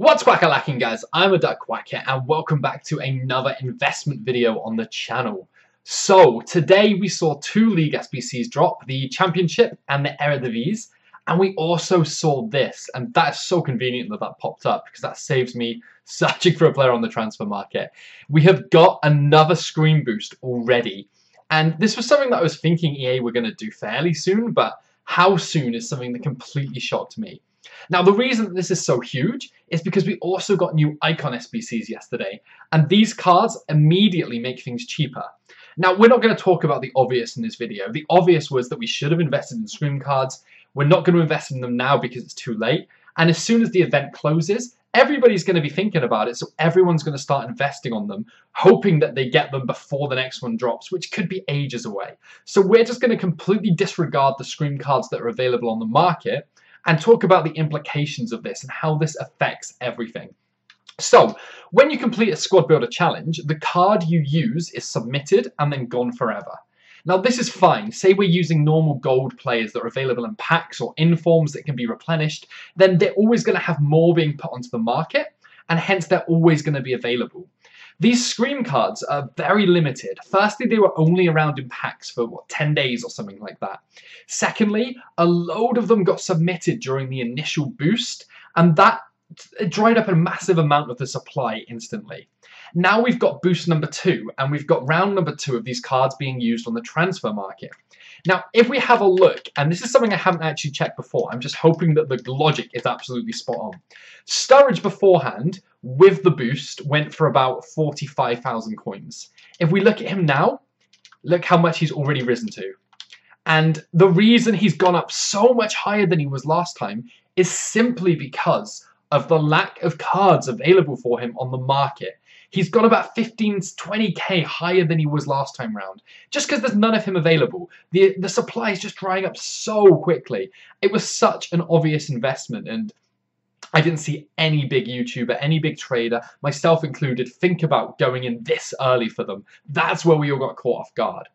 What's quack-a-lacking, guys? I'm a Duck Quack here, and welcome back to another investment video on the channel. So today we saw two league SBCs drop, the Championship and the Eredivisie, and we also saw this, and that's so convenient that that popped up because that saves me searching for a player on the transfer market. We have got another screen boost already, and this was something that I was thinking EA were going to do fairly soon, but how soon is something that completely shocked me. Now, the reason that this is so huge is because we also got new icon SBCs yesterday, and these cards immediately make things cheaper. Now, we're not going to talk about the obvious in this video. The obvious was that we should have invested in scream cards. We're not going to invest in them now because it's too late, and as soon as the event closes, everybody's going to be thinking about it, so everyone's going to start investing on them, hoping that they get them before the next one drops, which could be ages away. So we're just going to completely disregard the scream cards that are available on the market and talk about the implications of this and how this affects everything. So, when you complete a squad builder challenge, the card you use is submitted and then gone forever. Now, this is fine. Say we're using normal gold players that are available in packs or informs that can be replenished, then they're always going to have more being put onto the market, and hence they're always going to be available. These scream cards are very limited. Firstly, they were only around in packs for, 10 days or something like that. Secondly, a load of them got submitted during the initial boost, and that dried up a massive amount of the supply instantly. Now we've got boost number 2, and we've got round number 2 of these cards being used on the transfer market. Now, if we have a look, and this is something I haven't actually checked before, I'm just hoping that the logic is absolutely spot on. Sturridge beforehand, with the boost, went for about 45,000 coins. If we look at him now, look how much he's already risen to. And the reason he's gone up so much higher than he was last time is simply because of the lack of cards available for him on the market. He's got about 15 to 20k higher than he was last time round, just because there's none of him available. The supply is just drying up so quickly. It was such an obvious investment, and I didn't see any big YouTuber, any big trader, myself included, think about going in this early for them. That's where we all got caught off guard.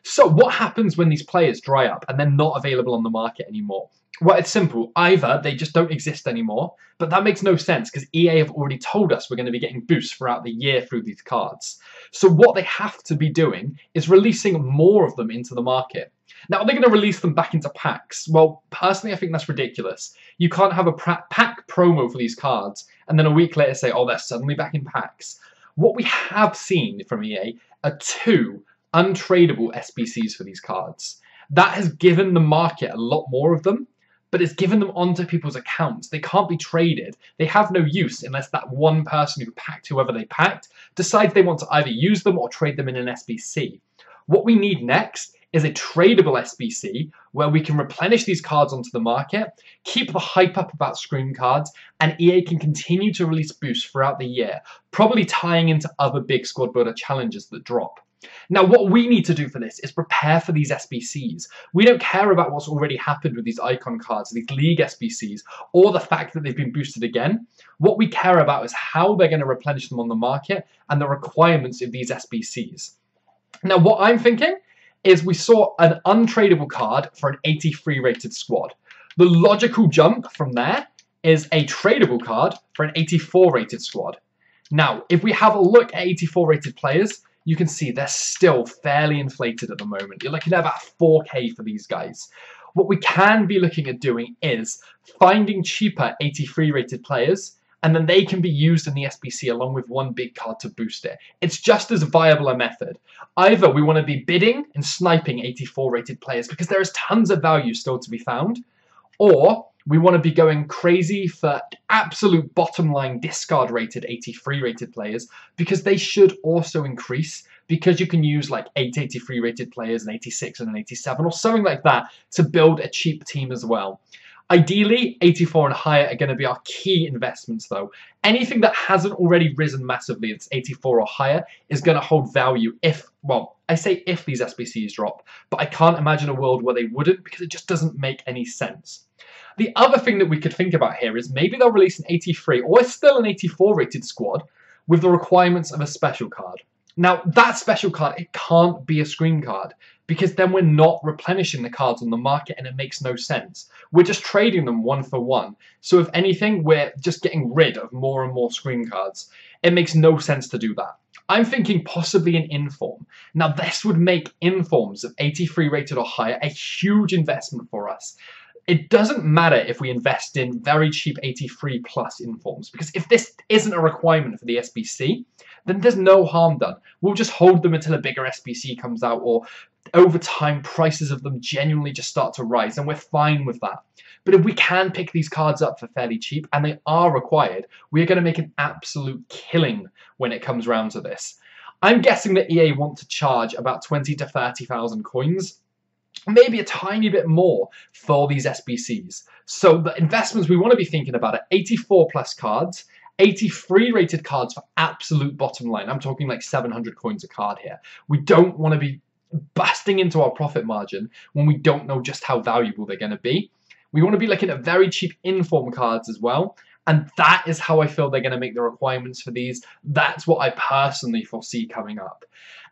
So what happens when these players dry up and they're not available on the market anymore? Well, it's simple. Either they just don't exist anymore, but that makes no sense because EA have already told us we're going to be getting boosts throughout the year through these cards. So what they have to be doing is releasing more of them into the market. Now, are they going to release them back into packs? Well, personally, I think that's ridiculous. You can't have a pack promo for these cards and then a week later say, oh, they're suddenly back in packs. What we have seen from EA are 2 untradeable SBCs for these cards. That has given the market a lot more of them, but it's given them onto people's accounts. They can't be traded. They have no use unless that one person who packed whoever they packed decides they want to either use them or trade them in an SBC. What we need next is a tradable SBC where we can replenish these cards onto the market, keep the hype up about scream cards, and EA can continue to release boosts throughout the year, probably tying into other big squad builder challenges that drop. Now, what we need to do for this is prepare for these SBCs. We don't care about what's already happened with these icon cards, these league SBCs, or the fact that they've been boosted again. What we care about is how they're going to replenish them on the market and the requirements of these SBCs. Now, what I'm thinking is we saw an untradeable card for an 83 rated squad. The logical jump from there is a tradable card for an 84 rated squad. Now, if we have a look at 84 rated players, you can see they're still fairly inflated at the moment. You're looking at about 4k for these guys. What we can be looking at doing is finding cheaper 83 rated players, and then they can be used in the SBC along with one big card to boost it. It's just as viable a method. Either we want to be bidding and sniping 84 rated players because there is tons of value still to be found, or we want to be going crazy for absolute bottom line discard rated 83 rated players because they should also increase because you can use like 8 83 rated players, an 86 and an 87 or something like that to build a cheap team as well. Ideally, 84 and higher are going to be our key investments though. Anything that hasn't already risen massively that's 84 or higher is going to hold value if, well, I say if these SBCs drop, but I can't imagine a world where they wouldn't because it just doesn't make any sense. The other thing that we could think about here is maybe they'll release an 83 or still an 84 rated squad with the requirements of a special card. Now, that special card, it can't be a scream card because then we're not replenishing the cards on the market and it makes no sense. We're just trading them one for one. So if anything, we're just getting rid of more and more screen cards. It makes no sense to do that. I'm thinking possibly an inform. Now this would make informs of 83 rated or higher a huge investment for us. It doesn't matter if we invest in very cheap 83 plus informs, because if this isn't a requirement for the SBC, then there's no harm done. We'll just hold them until a bigger SBC comes out, or over time prices of them genuinely just start to rise, and we're fine with that. But if we can pick these cards up for fairly cheap, and they are required, we're going to make an absolute killing when it comes round to this. I'm guessing that EA want to charge about 20 to 30,000 coins, maybe a tiny bit more for these SBCs. So the investments we want to be thinking about are 84 plus cards, 83 rated cards for absolute bottom line. I'm talking like 700 coins a card here. We don't want to be busting into our profit margin when we don't know just how valuable they're going to be. We want to be looking at very cheap inform cards as well. And that is how I feel they're going to make the requirements for these. That's what I personally foresee coming up.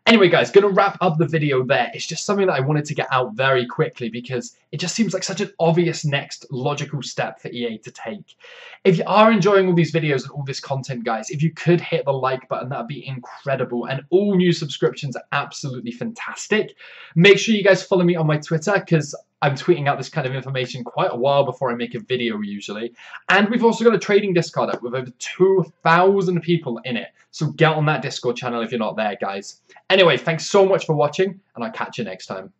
Anyway, guys, going to wrap up the video there. It's just something that I wanted to get out very quickly because it just seems like such an obvious next logical step for EA to take. If you are enjoying all these videos and all this content, guys, if you could hit the like button, that'd be incredible. And all new subscriptions are absolutely fantastic. Make sure you guys follow me on my Twitter because I'm tweeting out this kind of information quite a while before I make a video usually. And we've also got a trading Discord up with over 2,000 people in it. So get on that Discord channel if you're not there, guys. Anyway, thanks so much for watching, and I'll catch you next time.